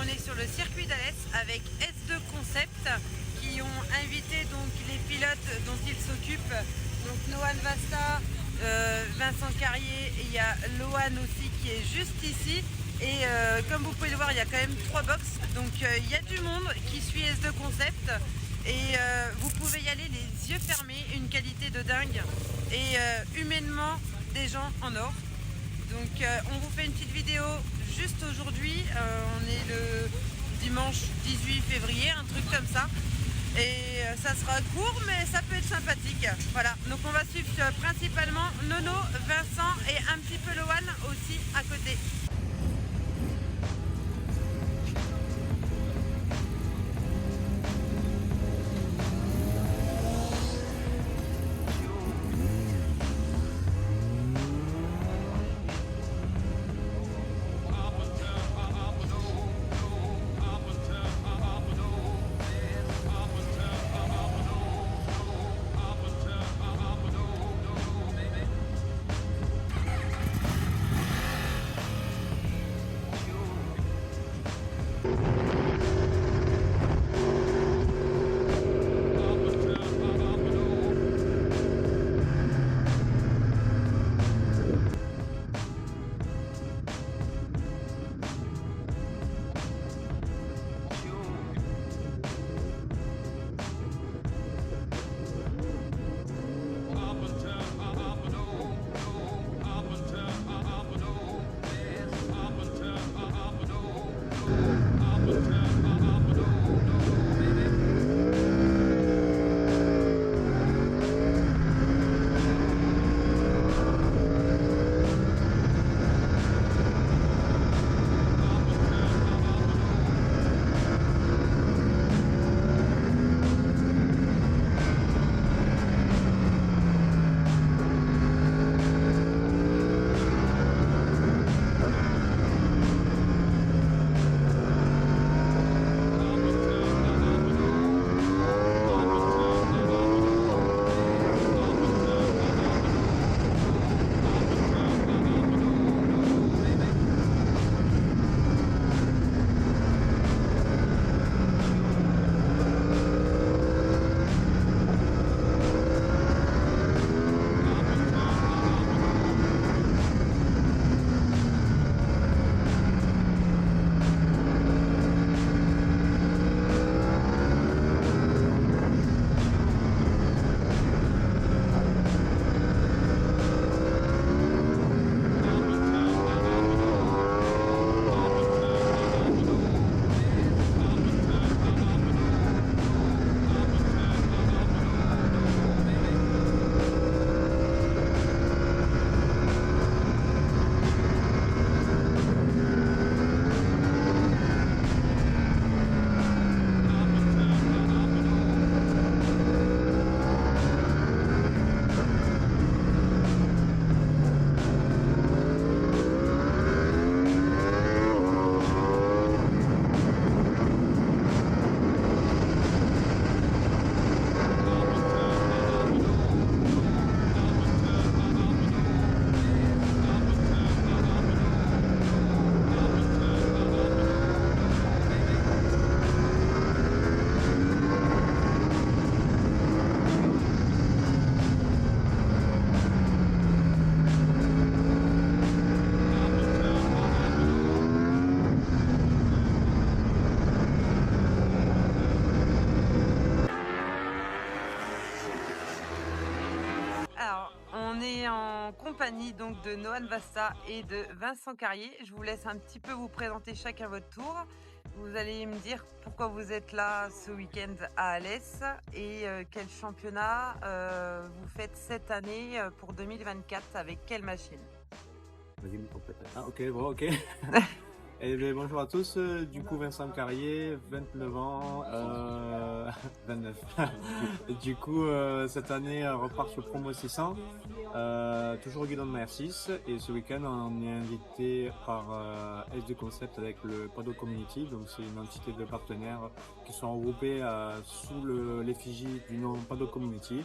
on est sur le circuit d'Alès avec S2 Concept qui ont invité donc les pilotes dont ils s'occupent, donc Noan Vasta, Vincent Carrier, et il y a Loan aussi qui est juste ici. Et comme vous pouvez le voir, il y a quand même 3 box, donc il y a du monde qui suit S2 Concept et vous pouvez y aller les yeux fermés, une qualité de dingue et humainement des gens en or. Donc on vous fait une petite vidéo juste aujourd'hui, on est le dimanche 18 février, un truc comme ça. Et ça sera court mais ça peut être sympathique. Voilà, donc on va suivre principalement Nono, Vincent et un petit peu Loan aussi à côté. Alors, on est en compagnie donc de Noan Vasta et de Vincent Carrier. Je vous laisse un petit peu vous présenter chacun votre tour. Vous allez me dire pourquoi vous êtes là ce week-end à Alès et quel championnat vous faites cette année pour 2024 avec quelle machine? Vas-y, ah, ok, bon, ok. Et bien, bonjour à tous, du coup Vincent Carrier, 29 ans, 29. Du coup, cette année, on repart sur Promo 600, toujours au guidon de ma R6, et ce week-end, on est invité par S2 Concept avec le Paddock Community, donc c'est une entité de partenaires qui sont regroupés sous l'effigie du nom Paddock Community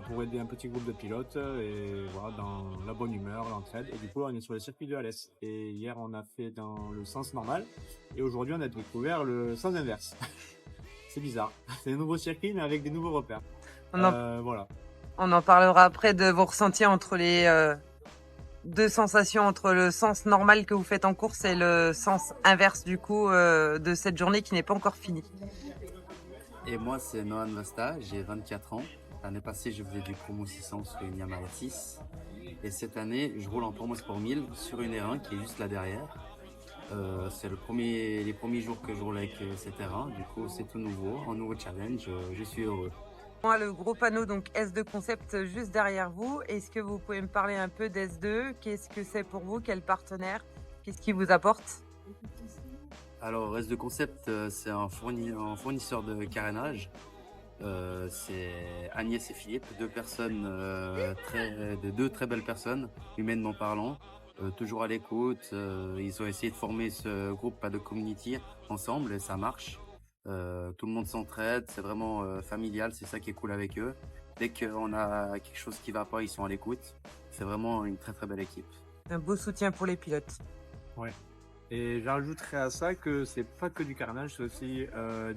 pour aider un petit groupe de pilotes et voilà, dans la bonne humeur, l'entraide. Et du coup, on est sur le circuit de Alès. Et hier, on a fait dans le sens normal. Et aujourd'hui, on a découvert le sens inverse. C'est bizarre. C'est un nouveau circuit, mais avec des nouveaux repères. Voilà. On en parlera après de vos ressentis entre les deux sensations, entre le sens normal que vous faites en course et le sens inverse du coup de cette journée qui n'est pas encore finie. Et moi, c'est Nohan Vasta, j'ai 24 ans. L'année passée, je faisais du promo 600 sur une Yamaha 6. Et cette année, je roule en promo Sport 1000 sur une R1 qui est juste là derrière. C'est les premiers jours que je roule avec cette R1. Du coup, c'est tout nouveau, un nouveau challenge. Je suis heureux. Moi, le gros panneau donc S2 Concept juste derrière vous. Est-ce que vous pouvez me parler un peu d'S2? Qu'est-ce que c'est pour vous? Quel partenaire? Qu'est-ce qui vous apporte? Alors, S2 Concept, c'est un fournisseur de carénage. C'est Agnès et Philippe, deux personnes, deux très belles personnes, humainement parlant, toujours à l'écoute. Ils ont essayé de former ce groupe Paddock Community ensemble et ça marche. Tout le monde s'entraide, c'est vraiment familial, c'est ça qui est cool avec eux. Dès qu'on a quelque chose qui va pas, ils sont à l'écoute. C'est vraiment une très très belle équipe. Un beau soutien pour les pilotes. Ouais. Et j'ajouterais à ça que c'est pas que du carnage, c'est aussi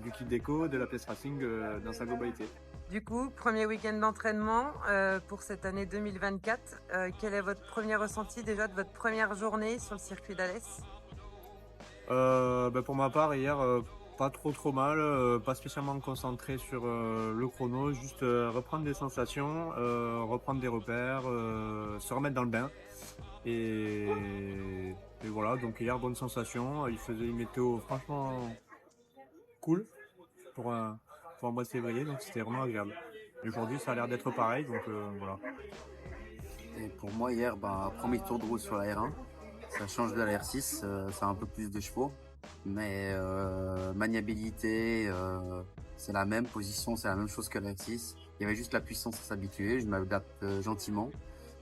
du kit déco, de la pièce racing dans sa globalité. Du coup, premier week-end d'entraînement pour cette année 2024. Quel est votre premier ressenti déjà de votre première journée sur le circuit d'Alès? Pour ma part, hier, pas trop mal, pas spécialement concentré sur le chrono, juste reprendre des sensations, reprendre des repères, se remettre dans le bain. Et voilà, donc hier, bonne sensation. Il faisait une météo franchement cool pour un mois de février, donc c'était vraiment agréable. Et aujourd'hui, ça a l'air d'être pareil, donc voilà. Et pour moi, hier, premier tour de roue sur la R1. Ça change de la R6, ça a un peu plus de chevaux. Mais maniabilité, c'est la même position, c'est la même chose que la R6. Il y avait juste la puissance à s'habituer, je m'adapte gentiment.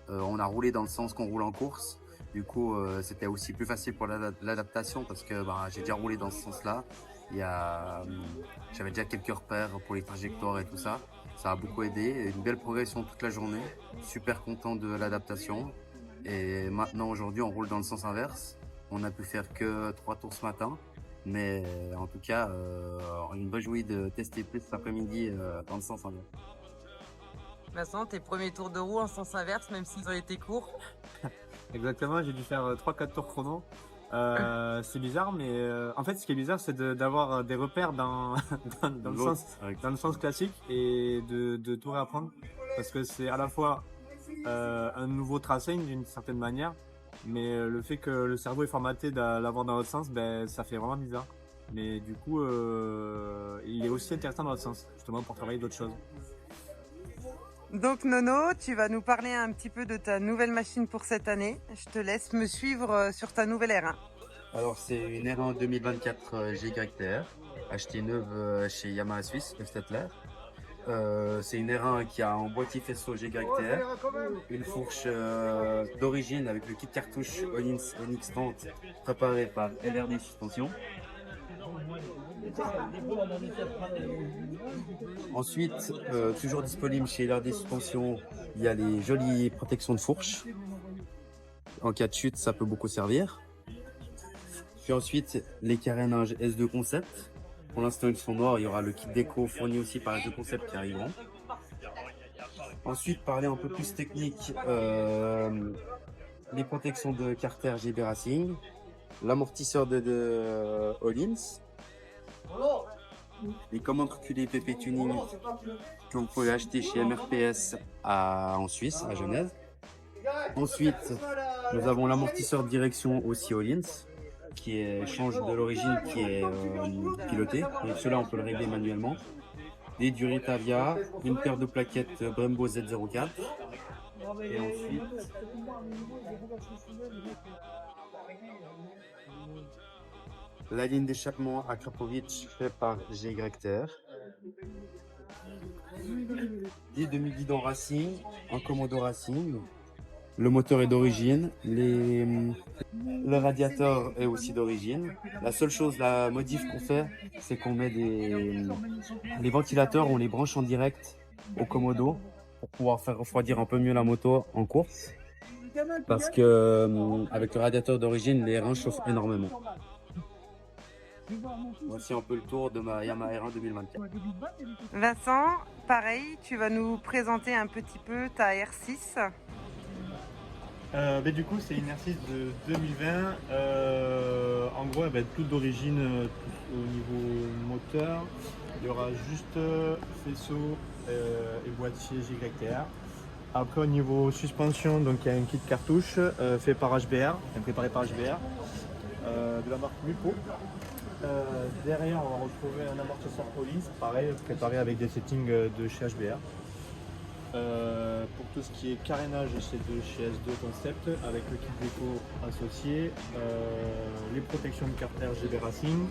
On a roulé dans le sens qu'on roule en course. Du coup, c'était aussi plus facile pour l'adaptation parce que j'ai déjà roulé dans ce sens-là. J'avais déjà quelques repères pour les trajectoires et tout ça. Ça a beaucoup aidé. Une belle progression toute la journée. Super content de l'adaptation. Et maintenant, aujourd'hui, on roule dans le sens inverse. On a pu faire que 3 tours ce matin. Mais en tout cas, une bonne jouie de tester plus cet après-midi dans le sens inverse. Vincent, tes premiers tours de roue en sens inverse, même s'ils ont été courts. Exactement, j'ai dû faire 3-4 tours chrono. C'est bizarre, mais en fait, ce qui est bizarre, c'est d'avoir des repères dans le sens classique et de tout réapprendre. Parce que c'est à la fois un nouveau tracé d'une certaine manière, mais le fait que le cerveau est formaté de l'avoir dans l'autre sens, ça fait vraiment bizarre. Mais du coup, il est aussi intéressant dans l'autre sens, justement pour travailler d'autres choses. Donc Nono, tu vas nous parler un petit peu de ta nouvelle machine pour cette année. Je te laisse me suivre sur ta nouvelle R1. Alors c'est une R1 2024 GYTR, achetée neuve chez Yamaha Suisse, le Stettler. C'est une R1 qui a un boîtier faisceau GYTR, une fourche d'origine avec le kit cartouche Onyx 30 préparé par LRD Suspension. Ensuite, toujours disponible chez LRD Suspension, il y a les jolies protections de fourche. En cas de chute, ça peut beaucoup servir. Puis ensuite, les carénages S2 Concept. Pour l'instant, ils sont noirs. Il y aura le kit déco fourni aussi par S2 Concept qui arriveront. Ensuite, parler un peu plus technique, les protections de Carter GB Racing, l'amortisseur de Hollins, les commandes reculées PP Tuning que vous pouvez acheter chez MRPS en Suisse, à Genève. Ensuite, nous avons l'amortisseur de direction aussi Hollins, qui change de l'origine, qui est piloté. Et cela, on peut le régler manuellement. Des Duritavia, une paire de plaquettes Brembo Z04. Et ensuite, la ligne d'échappement à Krapovic fait par GYTR. Des demi-guidons Racing, un Komodo Racing. Le moteur est d'origine, le radiateur est aussi d'origine. La seule chose, la modif qu'on fait, c'est qu'on met les ventilateurs, on les branche en direct au Komodo pour pouvoir faire refroidir un peu mieux la moto en course. Parce que avec le radiateur d'origine, les reins chauffent énormément. Voici un peu le tour de ma Yamaha R1 2024. Vincent, pareil, tu vas nous présenter un petit peu ta R6. Du coup, c'est une R6 de 2020. En gros, elle va être toute d'origine au niveau moteur. Il y aura juste faisceau et boîtier JKR. Après, au niveau suspension, donc il y a un kit cartouche fait par HBR, préparé par HBR, de la marque Mupo. Derrière, on va retrouver un amortisseur Collins, pareil, préparé avec des settings de chez HBR. Pour tout ce qui est carénage, c'est de chez S2 Concept avec le kit déco associé, les protections de carter GB Racing,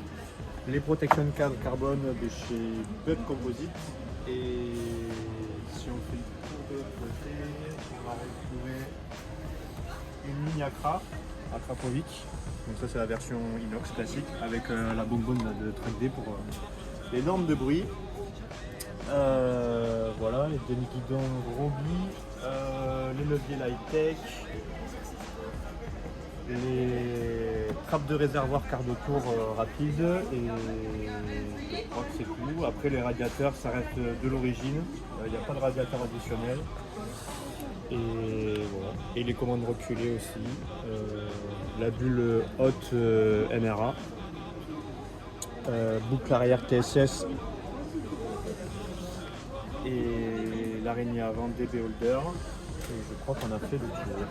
les protections de cadre carbone de chez Bud Composite, et si on fait le tour de l'autre côté, on va retrouver une ligne Accra Povic. Donc ça c'est la version inox classique avec la bonbonne de Track D pour les normes de bruit. Voilà, les demi-guidons Roby, les leviers Lightech, les trappes de réservoir quart de tour rapide, et je crois que c'est tout. Après les radiateurs s'arrêtent de l'origine, il n'y a pas de radiateur additionnel. Et voilà. Et les commandes reculées aussi, la bulle haute NRA, boucle arrière TSS et l'araignée avant DB Holder. Et je crois qu'on a fait le tour.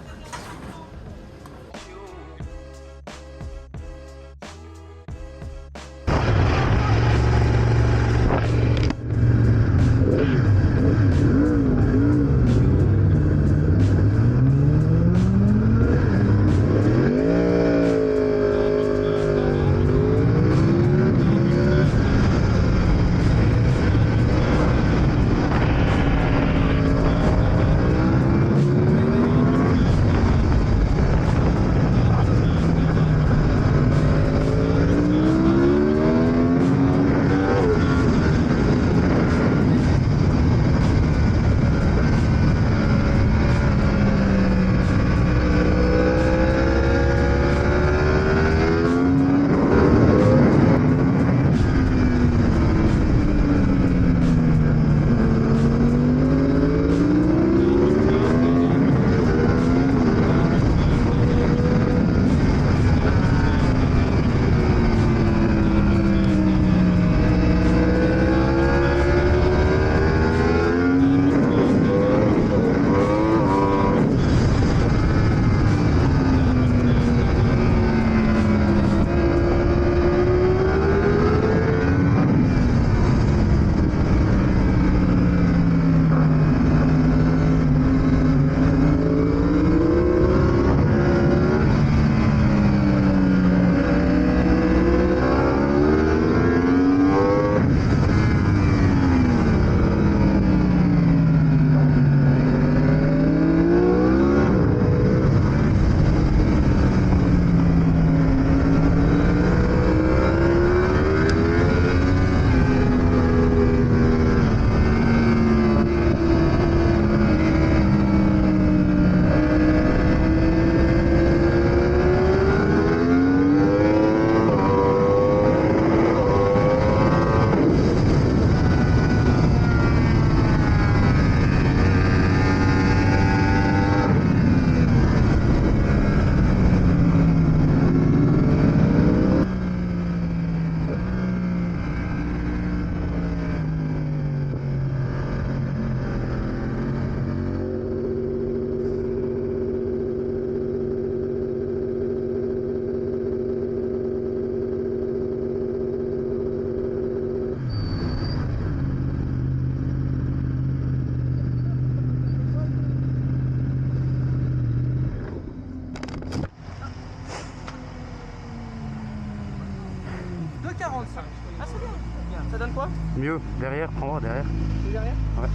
Ah, c'est bien. Bien. Ça donne quoi? Mieux, derrière, prends voir derrière. C'est derrière? Ouais.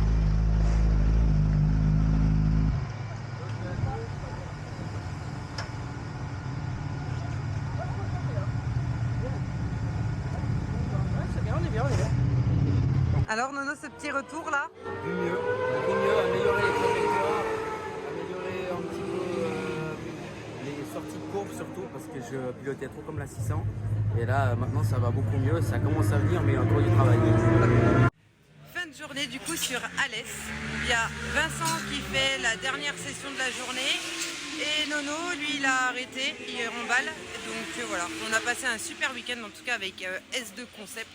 C'est bien, on est bien, on est bien. Alors Nono, ce petit retour là? Beaucoup mieux, améliorer les trajectoires, améliorer un petit peu les sorties de courbe surtout parce que je pilotais trop comme la 600. Et là, maintenant, ça va beaucoup mieux. Ça commence à venir, mais il y a encore du travail. Fin de journée du coup sur Alès. Il y a Vincent qui fait la dernière session de la journée et Nono, lui, il a arrêté, il remballe. Donc voilà, on a passé un super week-end en tout cas avec S2 Concept.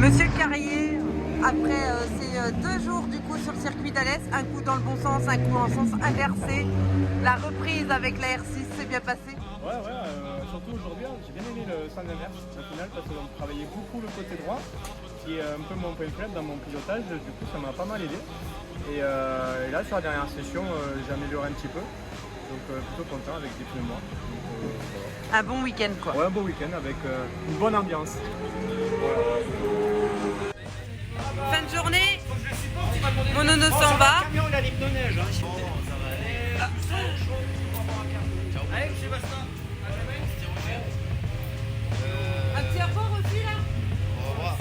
Monsieur Carrier, après ces 2 jours du coup sur le circuit d'Alès, un coup dans le bon sens, un coup en sens inversé, la reprise avec la R6 s'est bien passée? Ouais, surtout aujourd'hui, j'ai bien aimé le centre d'inverse au final parce qu'on travaillait beaucoup le côté droit, qui est un peu mon point faible dans mon pilotage, du coup ça m'a pas mal aidé. Et là sur la dernière session, j'ai amélioré un petit peu, donc plutôt content avec des pneus noirs. Un bon week-end quoi. Ouais, un beau week-end avec une bonne ambiance. Fin de journée, mon nono s'en va. Un petit au revoir aussi là. Au revoir.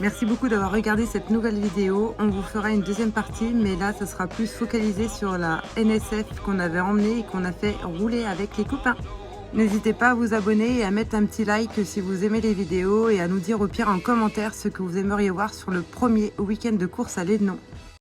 Merci beaucoup d'avoir regardé cette nouvelle vidéo. On vous fera une deuxième partie, mais là, ça sera plus focalisé sur la NSF qu'on avait emmenée et qu'on a fait rouler avec les copains. N'hésitez pas à vous abonner et à mettre un petit like si vous aimez les vidéos et à nous dire au pire en commentaire ce que vous aimeriez voir sur le premier week-end de course à Lédenon.